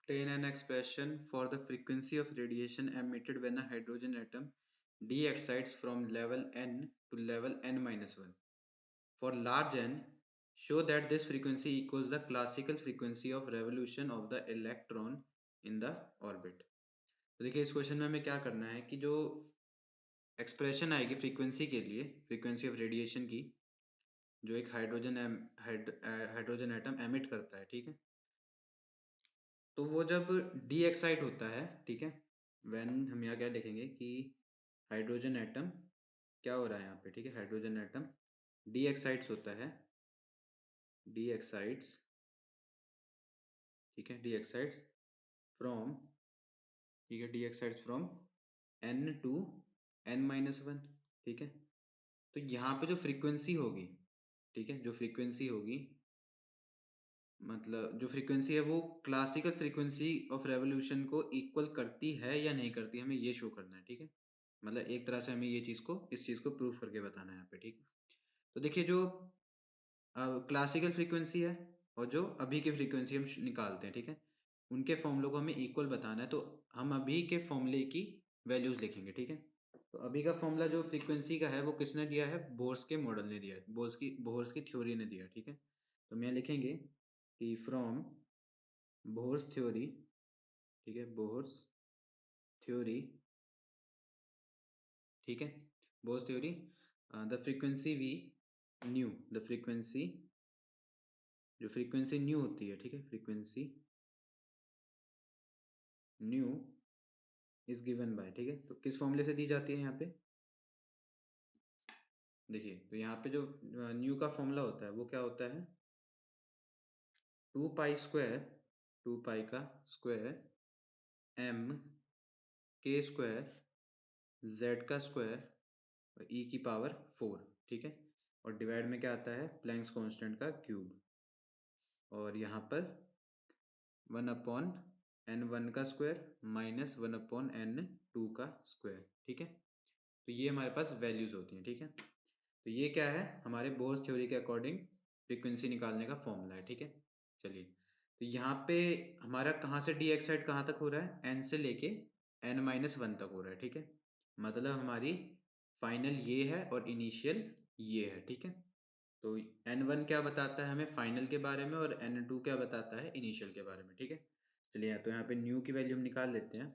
Obtain an expression for the frequency of radiation emitted when a hydrogen atom de-excites from level n to level n minus 1. For large n, show that this frequency equals the classical frequency of revolution of the electron in the orbit. तो देखिए इस question में हमें क्या करना है कि जो एक्सप्रेशन आएगी फ्रीक्वेंसी के लिए, फ्रीक्वेंसी ऑफ रेडिएशन की, जो एक हाइड्रोजन एटम एमिट करता है, ठीक है, तो वो जब डी एक्साइट होता है, ठीक है, व्हेन हम यहाँ क्या लिखेंगे कि हाइड्रोजन एटम क्या हो रहा है यहाँ पे, ठीक है, हाइड्रोजन एटम डी एक्साइट्स होता है, डी एक्साइट्स, ठीक है, डी एक्साइट्स फ्रॉम, ठीक है, D excites from N to N minus one, ठीक है। तो यहाँ पे जो फ्रीक्वेंसी होगी, ठीक है, जो फ्रीक्वेंसी होगी, मतलब जो फ्रीक्वेंसी है वो क्लासिकल फ्रीक्वेंसी ऑफ रेवोल्यूशन को इक्वल करती है या नहीं करती, हमें ये शो करना है, ठीक है। मतलब एक तरह से हमें ये चीज़ को, इस चीज़ को प्रूफ करके बताना है यहाँ पे, ठीक है। तो देखिए जो क्लासिकल फ्रीक्वेंसी है और जो अभी की फ्रीक्वेंसी हम निकालते हैं, ठीक है, उनके फॉर्मूलों को हमें इक्वल बताना है। तो हम अभी के फॉर्मूले की वैल्यूज लिखेंगे, ठीक है। तो अभी का फॉर्मूला जो फ्रीक्वेंसी का है वो किसने दिया है, बोर्स के मॉडल ने दिया है, बोर्स की थ्योरी ने दिया है, ठीक है। तो मैं लिखेंगे कि फ्रॉम बोर्स थ्योरी, ठीक है, बोर्स थ्योरी, ठीक है, Bohr's theory, the frequency we nu, the frequency, जो फ्रीक्वेंसी न्यू होती है, ठीक है, frequency nu is given by, ठीक है। तो किस फॉर्मूले से दी जाती है यहाँ पे, देखिए तो यहाँ पे जो न्यू का फॉर्मूला होता है वो क्या होता है, 2 पाई स्क्वायर, 2 पाई का स्क्वायर, एम के स्क्वायर, जेड का स्क्वायर और ई की पावर 4, ठीक है। और डिवाइड में क्या आता है, प्लैंक्स कांस्टेंट का क्यूब, और यहाँ पर 1/n1 का स्क्वायर माइनस 1/n2 का स्क्वायर, ठीक है। तो ये हमारे पास वैल्यूज होती हैं, ठीक है। तो ये क्या है, हमारे बोर्स थ्योरी के अकॉर्डिंग फ्रीक्वेंसी निकालने का फॉर्मूला है, ठीक है। चलिए तो यहाँ पे हमारा कहाँ से डी एक्साइड कहाँ तक हो रहा है, एन से लेके n-1 तक हो रहा है, ठीक है। मतलब हमारी फाइनल ये है और इनिशियल ये है, ठीक है। तो n1 क्या बताता है हमें फाइनल के बारे में और n2 क्या बताता है इनिशियल के बारे में, ठीक है। चलिए तो यहाँ पे न्यू की वैल्यू हम निकाल लेते हैं।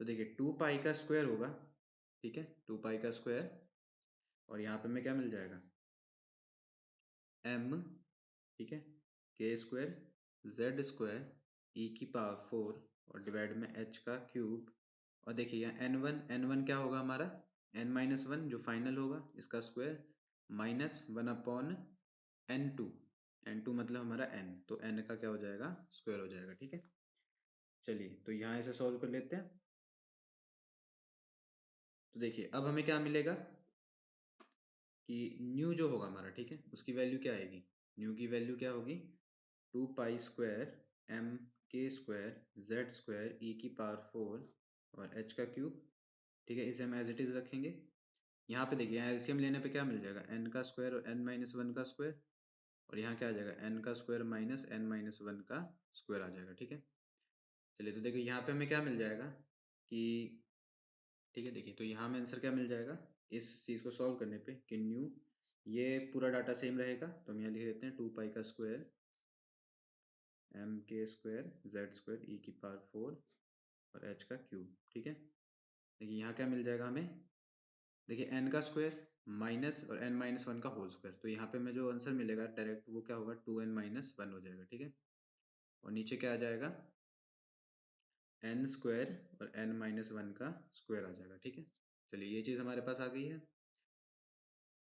तो देखिए 2 पाई का स्क्वायर होगा, ठीक है, 2 पाई का स्क्वायर, और यहाँ पे हमें क्या मिल जाएगा, m, ठीक है, के स्क्वायर, जेड स्क्वायर, ई की पावर 4 और डिवाइड में h का क्यूब। और देखिए यहाँ n1 क्या होगा हमारा, n-1 जो फाइनल होगा इसका स्क्वायर माइनस 1/n2, n2 मतलब हमारा n, तो n का क्या हो जाएगा, स्क्वायर हो जाएगा, ठीक है। चलिए तो यहाँ इसे सॉल्व कर लेते हैं। तो देखिए अब हमें क्या मिलेगा कि न्यू जो होगा हमारा, ठीक है, उसकी वैल्यू क्या आएगी, न्यू की वैल्यू क्या होगी, 2 पाई स्क्वायर, एम के स्क्वायर, जेड स्क्वायर, ई की पावर 4 और एच का क्यूब, ठीक है। इसे हम एज इट इज रखेंगे। यहाँ पे देखिए यहाँ एलसीएम लेने पे क्या मिल जाएगा, एन का स्क्वायर और n-1 का स्क्वायर, और यहाँ क्या आ जाएगा, एन का स्क्वायर माइनस n-1 का स्क्वायर आ जाएगा, ठीक है। चलिए तो देखिए यहाँ पे हमें क्या मिल जाएगा कि, ठीक है, देखिए तो यहाँ में आंसर क्या मिल जाएगा इस चीज़ को सॉल्व करने पे कि न्यू, ये पूरा डाटा सेम रहेगा, तो हम यहाँ लिख देते हैं 2 पाई का स्क्वायर, एम के स्क्वायर, जेड स्क्वायर, ई की पावर 4 और एच का क्यूब, ठीक है। देखिए यहाँ क्या मिल जाएगा हमें, देखिए एन का स्क्वायर माइनस और n-1 का होल स्क्वायर, तो यहाँ पे हमें जो आंसर मिलेगा डायरेक्ट वो क्या होगा, 2n-1 हो जाएगा, ठीक है। और नीचे क्या आ जाएगा, n स्क्वायर और n-1 का स्क्वायर आ जाएगा, ठीक है। चलिए ये चीज़ हमारे पास आ गई है,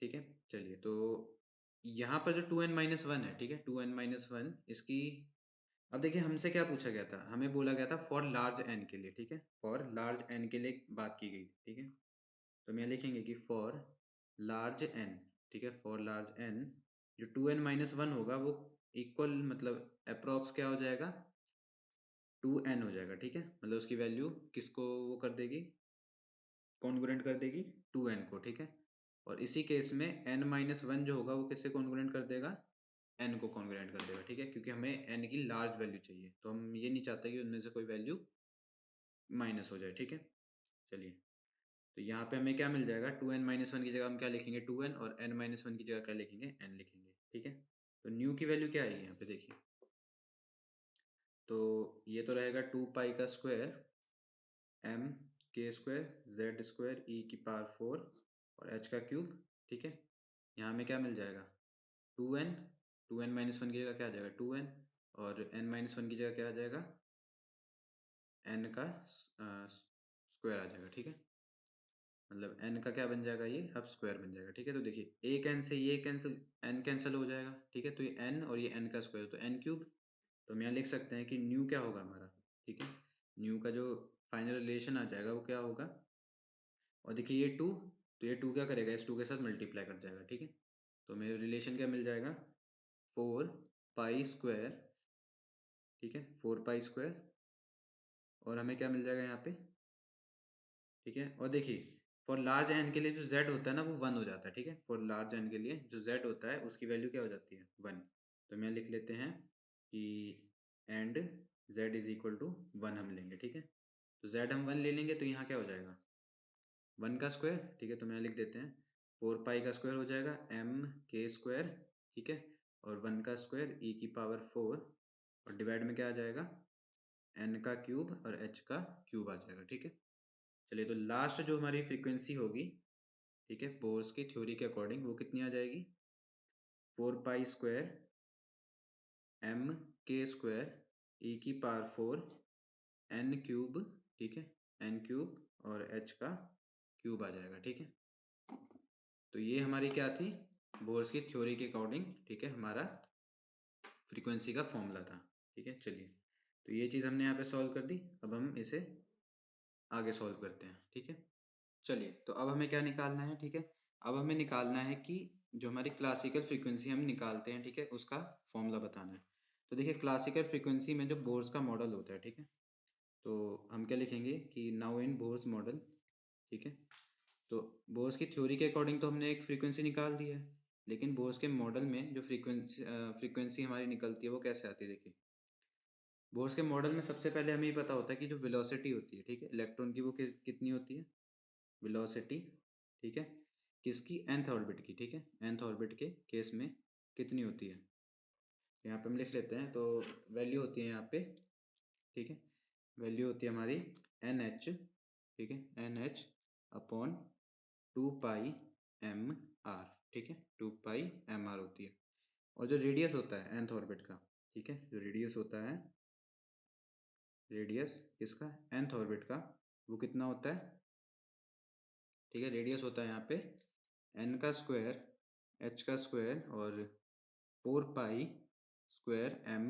ठीक है। चलिए तो यहाँ पर जो 2n-1 है, ठीक है, 2n-1 इसकी, अब देखिए हमसे क्या पूछा गया था, हमें बोला गया था फॉर लार्ज एन के लिए, ठीक है, फॉर लार्ज एन के लिए बात की गई थी, ठीक है। तो हम यहाँ लिखेंगे कि फॉर लार्ज एन, ठीक है, फॉर लार्ज एन जो 2n-1 होगा वो इक्वल, मतलब अप्रोक्स क्या हो जाएगा, 2n हो जाएगा, ठीक है। मतलब उसकी वैल्यू किसको वो कर देगी, कॉन्ग्रुएंट कर देगी 2n को, ठीक है। और इसी केस में n-1 जो होगा वो किससे कॉन्ग्रुएंट कर देगा, n को कॉन्ग्रुएंट कर देगा, ठीक है, क्योंकि हमें n की लार्ज वैल्यू चाहिए, तो हम ये नहीं चाहते कि उनमें से कोई वैल्यू माइनस हो जाए, ठीक है। चलिए, तो यहाँ पे हमें क्या मिल जाएगा, 2n-1 की जगह हम क्या लिखेंगे 2n, और n-1 की जगह क्या लिखेंगे n लिखेंगे, ठीक है। तो न्यू की वैल्यू क्या आएगी यहाँ पे देखिए, तो ये तो रहेगा 2 पाई का square m k square z square e की पावर 4 और h का क्यूब, ठीक है। यहाँ में क्या मिल जाएगा 2n, 2n-1 की जगह क्या आ जाएगा 2n, और n-1 की जगह क्या आ जाएगा n का स्क्वायर आ जाएगा, ठीक है। मतलब n का क्या बन जाएगा, ये अब स्क्वायर बन जाएगा, ठीक है। तो देखिए एक n से ये कैंसिल, n कैंसिल हो जाएगा, ठीक है। तो ये n और ये n का स्क्वायर तो n क्यूब, तो हम यहाँ लिख सकते हैं कि न्यू क्या होगा हमारा, ठीक है। न्यू का जो फाइनल रिलेशन आ जाएगा वो क्या होगा, और देखिए ये 2, तो ये 2 क्या करेगा, इस 2 के साथ मल्टीप्लाई कर जाएगा, ठीक है। तो मेरे रिलेशन क्या मिल जाएगा 4 पाई स्क्वायर, ठीक है, 4 पाई स्क्वायर, और हमें क्या मिल जाएगा यहाँ पे, ठीक है। और देखिए फॉर लार्ज एन के लिए जो z होता है ना वो 1 हो जाता है, ठीक है। फॉर लार्ज एन के लिए जो z होता है उसकी वैल्यू क्या हो जाती है 1। तो मैं लिख लेते हैं कि and z is equal to 1 हम लेंगे, ठीक है। तो z हम 1 ले लेंगे तो यहाँ क्या हो जाएगा 1 का स्क्वायर, ठीक है। तो मैं लिख देते हैं 4 पाई का स्क्वायर हो जाएगा m k स्क्वायर, ठीक है, और 1 का स्क्वायर e की पावर 4, और डिवाइड में क्या आ जाएगा n का क्यूब और h का क्यूब आ जाएगा, ठीक है। चलिए, तो लास्ट जो हमारी फ्रीक्वेंसी होगी, ठीक है, बोर्स की थ्योरी के अकॉर्डिंग वो कितनी आ जाएगी 4 pi square m k square e की पावर 4 n क्यूब, ठीक है, n क्यूब और h का क्यूब आ जाएगा, ठीक है। तो ये हमारी क्या थी बोर्स की थ्योरी के अकॉर्डिंग, ठीक है, हमारा फ्रीक्वेंसी का फॉर्मूला था, ठीक है। चलिए, तो ये चीज़ हमने यहाँ पे सॉल्व कर दी, अब हम इसे आगे सॉल्व करते हैं, ठीक है। चलिए, तो अब हमें क्या निकालना है, ठीक है। अब हमें निकालना है कि जो हमारी क्लासिकल फ्रीक्वेंसी हम निकालते हैं, ठीक है, उसका फॉर्मूला बताना है। तो देखिए क्लासिकल फ्रीक्वेंसी में जो बोर्स का मॉडल होता है, ठीक है, तो हम क्या लिखेंगे कि नाउ इन बोर्स मॉडल, ठीक है। तो बोर्स की थ्योरी के अकॉर्डिंग तो हमने एक फ्रीक्वेंसी निकाल दी है, लेकिन बोर्स के मॉडल में जो फ्रीक्वेंसी हमारी निकलती है वो कैसे आती है देखिए। बोर्स के मॉडल में सबसे पहले हमें ये पता होता है कि जो वेलोसिटी होती है, ठीक है, इलेक्ट्रॉन की वो कितनी होती है वेलोसिटी, ठीक है, किसकी nth ऑर्बिट की, ठीक है, nth ऑर्बिट के केस में कितनी होती है, यहाँ पे हम लिख लेते हैं। तो वैल्यू होती है यहाँ पे, ठीक है, वैल्यू होती है हमारी NH, ठीक है, NH अपॉन 2 पाई एम आर, ठीक है, 2 पाई एम आर होती है। और जो रेडियस होता है nth ऑर्बिट का, ठीक है, जो रेडियस होता है, रेडियस किसका nth ऑर्बिट का, वो कितना होता है, ठीक है। रेडियस होता है यहाँ पे n का स्क्वायर h का स्क्वायर और 4 पाई स्क्वायर m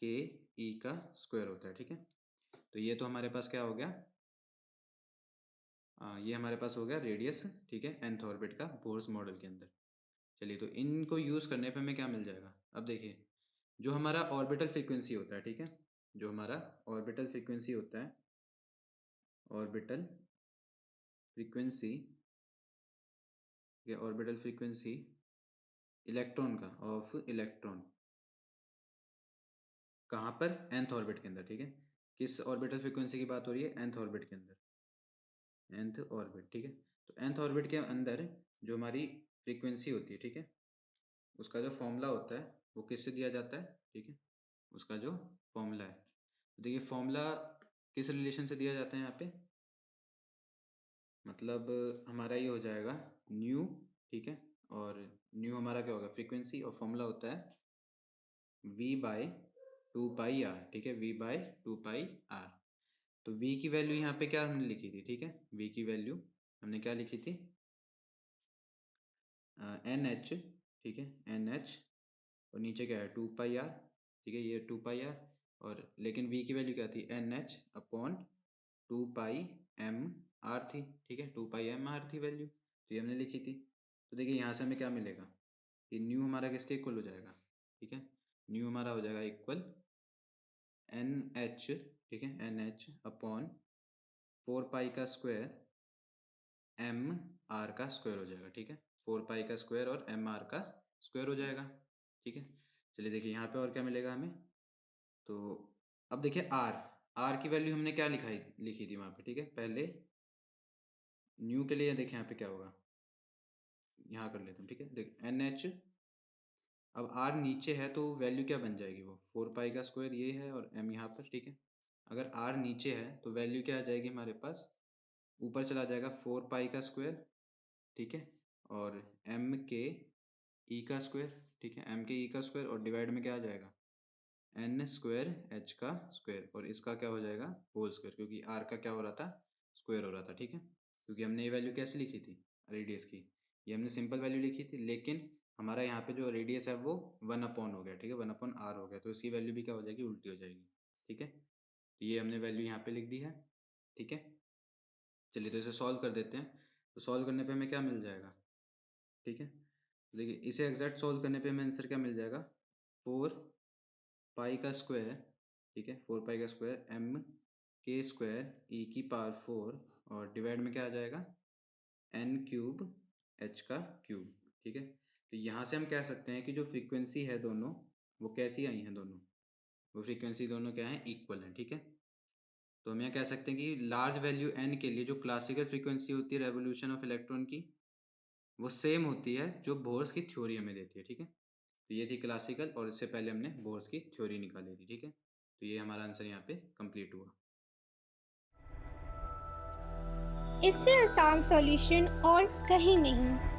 के e का स्क्वायर होता है, ठीक है। तो ये तो हमारे पास क्या हो गया, ये हमारे पास हो गया रेडियस, ठीक है, nth ऑर्बिट का बोर्स मॉडल के अंदर। चलिए, तो इनको यूज़ करने पे हमें क्या मिल जाएगा, अब देखिए जो हमारा ऑर्बिटल फ्रीक्वेंसी होता है, ठीक है, जो हमारा ऑर्बिटल फ्रीक्वेंसी होता है, ऑर्बिटल फ्रीक्वेंसी, ये ऑर्बिटल फ्रीक्वेंसी इलेक्ट्रॉन का, ऑफ इलेक्ट्रॉन, कहाँ पर nth ऑर्बिट के अंदर, ठीक है। किस ऑर्बिटल फ्रीक्वेंसी की बात हो रही है nth ऑर्बिट के अंदर, nth ऑर्बिट, ठीक है। तो nth ऑर्बिट के अंदर जो हमारी फ्रीक्वेंसी होती है, ठीक है, उसका जो फॉर्मूला होता है वो किससे दिया जाता है, ठीक है, उसका जो फॉर्मूला है, तो देखिए फॉर्मूला किस रिलेशन से दिया जाता है यहाँ पे, मतलब हमारा ये हो जाएगा न्यू, ठीक है, और न्यू हमारा क्या होगा फ्रीक्वेंसी, और फॉर्मूला होता है v बाई 2 पाई आर, ठीक है, v बाई 2 पाई आर। तो v की वैल्यू यहाँ पे क्या हमने लिखी थी, ठीक है, v की वैल्यू हमने क्या लिखी थी एन एच, ठीक है, एन एच, और नीचे क्या है 2 पाई आर, ठीक है, ये 2 पाई आर, और लेकिन v की वैल्यू क्या थी एन एच अपॉन 2 पाई एम आर थी, ठीक है, 2 पाई एम आर थी वैल्यू, तो ये हमने लिखी थी। तो देखिए यहाँ से हमें क्या मिलेगा कि न्यू हमारा किसके इक्वल हो जाएगा, ठीक है, न्यू हमारा हो जाएगा इक्वल एन एच, ठीक है, एन एच अपॉन 4 पाई का स्क्वायर एम आर का स्क्वायर हो जाएगा, ठीक है, 4 पाई का स्क्वायर और एम आर का स्क्वायर हो जाएगा, ठीक है। चलिए देखिए यहाँ पे और क्या मिलेगा हमें। तो अब देखिए आर की वैल्यू हमने क्या लिखी थी वहाँ पे, ठीक है। पहले न्यू के लिए देखिए यहाँ पे क्या होगा, यहाँ कर लेते हैं, ठीक है। देख NH, अब आर नीचे है तो वैल्यू क्या बन जाएगी, वो 4 पाई का स्क्वायर ये है और m यहाँ पर, ठीक है। अगर आर नीचे है तो वैल्यू क्या आ जाएगी हमारे पास, ऊपर चला जाएगा 4 पाई का स्क्वायर, ठीक है, और m के ई का स्क्वायर, ठीक है, m के ई का स्क्वायर, और डिवाइड में क्या आ जाएगा n स्क्वायर h का स्क्वायर, और इसका क्या हो जाएगा होल स्क्वायर, क्योंकि r का क्या हो रहा था, स्क्वायर हो रहा था, ठीक है। क्योंकि हमने ये वैल्यू कैसे लिखी थी रेडियस की, ये हमने सिंपल वैल्यू लिखी थी, लेकिन हमारा यहाँ पे जो रेडियस है वो 1/, हो गया, ठीक है, 1/r हो गया, तो इसकी वैल्यू भी क्या हो जाएगी, उल्टी हो जाएगी, ठीक है। तो ये हमने वैल्यू यहाँ पे लिख दी है, ठीक है। चलिए तो इसे सॉल्व कर देते हैं। तो सॉल्व करने पे हमें क्या मिल जाएगा, ठीक है। देखिए इसे एग्जैक्ट सॉल्व करने पे हमें आंसर क्या मिल जाएगा, 4 पाई का स्क्वायर, ठीक है, 4 पाई का स्क्वायर m के स्क्वायर e की पावर 4, और डिवाइड में क्या आ जाएगा n क्यूब h का क्यूब, ठीक है। तो यहाँ से हम कह सकते हैं कि जो फ्रीक्वेंसी है दोनों, वो कैसी आई हैं दोनों, वो फ्रीक्वेंसी दोनों क्या है, इक्वल है, ठीक है। तो हम यहाँ कह सकते हैं कि लार्ज वैल्यू n के लिए जो क्लासिकल फ्रीक्वेंसी होती है रेवोल्यूशन ऑफ इलेक्ट्रॉन की, वो सेम होती है जो बोर्स की थ्योरी हमें देती है, ठीक है। तो ये थी क्लासिकल, और इससे पहले हमने बोर्स की थ्योरी निकाली थी, ठीक है। तो ये हमारा आंसर यहाँ पे कंप्लीट हुआ। इससे आसान सॉल्यूशन और कहीं नहीं।